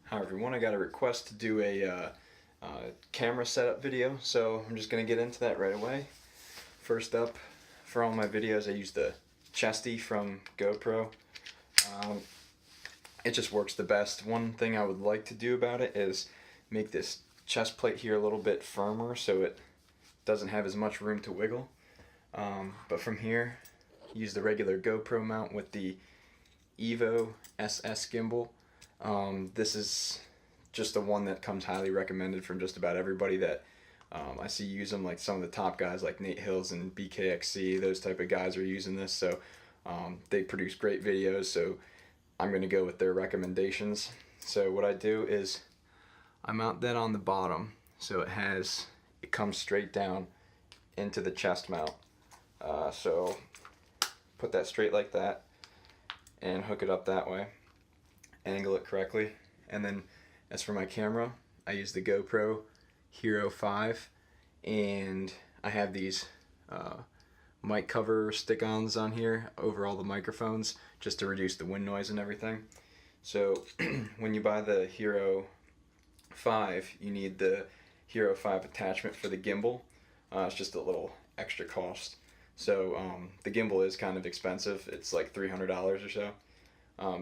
Hi everyone, I got a request to do a camera setup video, so I'm just going to get into that right away. First up, for all my videos I use the Chesty from GoPro. It just works the best. One thing I would like to do about it is make this chest plate here a little bit firmer so it doesn't have as much room to wiggle. But from here, use the regular GoPro mount with the Evo SS Gimbal. This is just the one that comes highly recommended from just about everybody that I see use them, like some of the top guys like Nate Hills and BKXC, those type of guys are using this, so they produce great videos, so I'm going to go with their recommendations. So what I do is I mount that on the bottom so it comes straight down into the chest mount. So put that straight like that and hook it up that way, angle it correctly, and then as for my camera, I use the GoPro Hero 5, and I have these mic cover stick-ons on here over all the microphones just to reduce the wind noise and everything. So when you buy the Hero 5, you need the Hero 5 attachment for the gimbal. It's just a little extra cost. So the gimbal is kind of expensive. It's like $300 or so.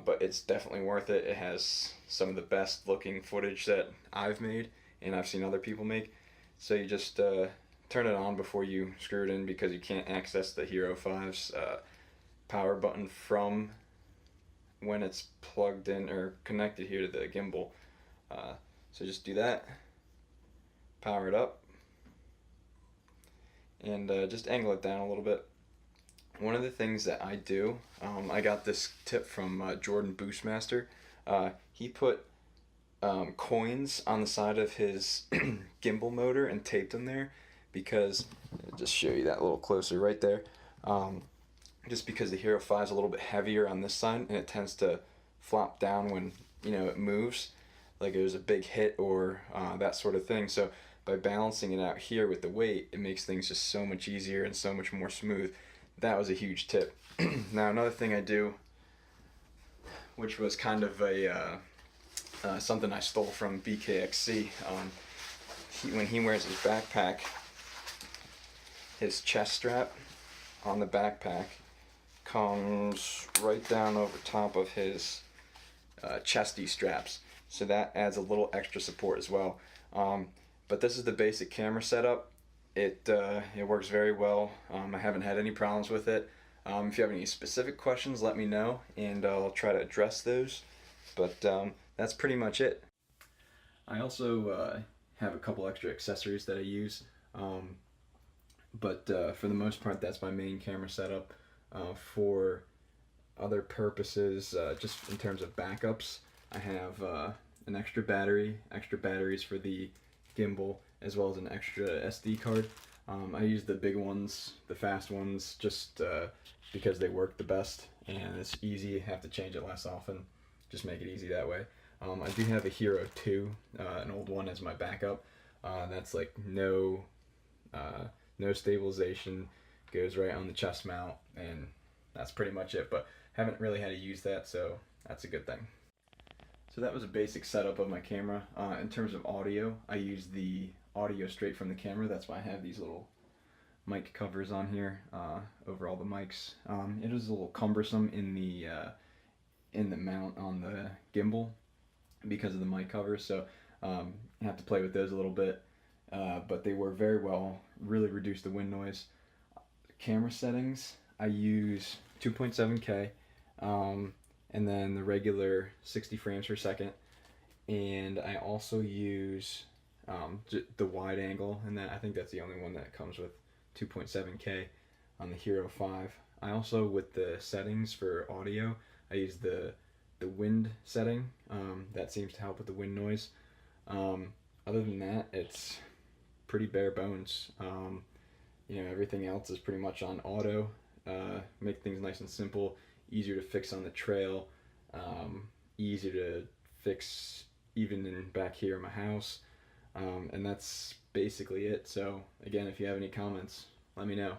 But it's definitely worth it. It has some of the best looking footage that I've made and I've seen other people make. So you just turn it on before you screw it in, because you can't access the Hero 5's power button from when it's plugged in or connected here to the gimbal. So just do that, power it up, and just angle it down a little bit. One of the things that I do, I got this tip from Jordan Boostmaster. He put coins on the side of his gimbal motor and taped them there because, I'll just show you that a little closer right there, just because the Hero 5 is a little bit heavier on this side and it tends to flop down when it moves, like it was a big hit or that sort of thing. So by balancing it out here with the weight, it makes things just so much easier and so much more smooth. That was a huge tip. Now another thing I do, which was kind of a something I stole from BKXC, when he wears his backpack, his chest strap on the backpack comes right down over top of his chesty straps, so that adds a little extra support as well. But this is the basic camera setup. It works very well. I haven't had any problems with it. If you have any specific questions, let me know, and I'll try to address those. But that's pretty much it. I also have a couple extra accessories that I use, but for the most part, that's my main camera setup. For other purposes, just in terms of backups, I have an extra batteries for the gimbal, as well as an extra SD card. I use the big ones, the fast ones, just because they work the best and it's easy, have to change it less often, just make it easy that way. I do have a Hero 2, an old one, as my backup. That's like no stabilization, goes right on the chest mount, and that's pretty much it, but haven't really had to use that, so that's a good thing. So that was a basic setup of my camera. In terms of audio, I use the audio straight from the camera. That's why I have these little mic covers on here over all the mics. It is a little cumbersome in the mount on the gimbal because of the mic covers, so I have to play with those a little bit. But they work very well, really reduce the wind noise. Camera settings, I use 2.7K. And then the regular 60 frames per second, and I also use the wide angle, and I think that's the only one that comes with 2.7K on the Hero 5. I also, with the settings for audio, I use the wind setting. That seems to help with the wind noise. Other than that, it's pretty bare bones. Everything else is pretty much on auto. Make things nice and simple, easier to fix on the trail, easier to fix even in back here in my house, and that's basically it. So again, if you have any comments, let me know.